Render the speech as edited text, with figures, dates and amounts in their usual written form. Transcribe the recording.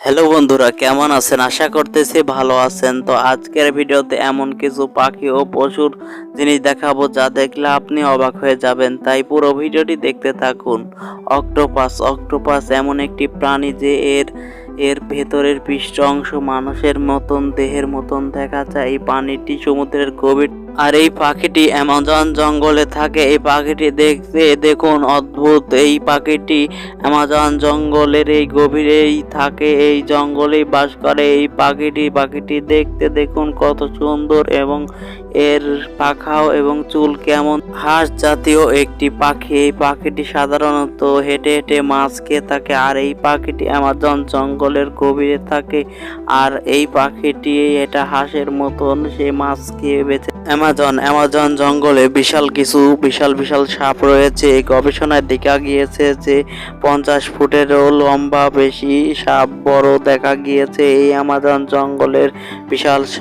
Hello বন্ধুরা, কেমন আছেন? আশা করতেছি ভালো আছেন। তো আজকের ভিডিওতে এমন কিছু পাখি ও পশুর জিনিস দেখাবো যা দেখলে আপনি অবাক হয়ে যাবেন, তাই পুরো ভিডিওটি দেখতে থাকুন। অক্টোপাস এমন একটি প্রাণী যে এর ভেতরের পৃষ্ঠ অংশ মানুষের মতন দেহের মতন দেখা যায়। এই প্রাণীটি সমুদ্রের গভীর আর এই পাখিটি অ্যামাজন জঙ্গলে থাকে। এই পাখিটি দেখতে দেখুন অদ্ভুত। এই পাখিটি অ্যামাজন জঙ্গলের এই গভীরেই থাকে, এই জঙ্গলেই বাস করে এই পাখিটি দেখতে দেখুন কত সুন্দর এবং এর পাখাও এবং চুল কেমন। হাঁস জাতীয় একটি পাখি। এই পাখিটি সাধারণত হেঁটে হেঁটে মাছ খেয়ে থাকে আর এই পাখিটি অ্যামাজন জঙ্গলের গভীরে থাকে। আর এই পাখিটি এটা হাঁসের মতন সে মাছ খেয়ে বেঁচে। অ্যামাজন জঙ্গলে বিশাল সাপ রয়েছে। এই গবেষণায় দেখা গিয়েছে যে 50 ফুটেরও লম্বা বেশি সাপ বড় দেখা গিয়েছে এই অ্যামাজন জঙ্গলের বিশাল সাপ।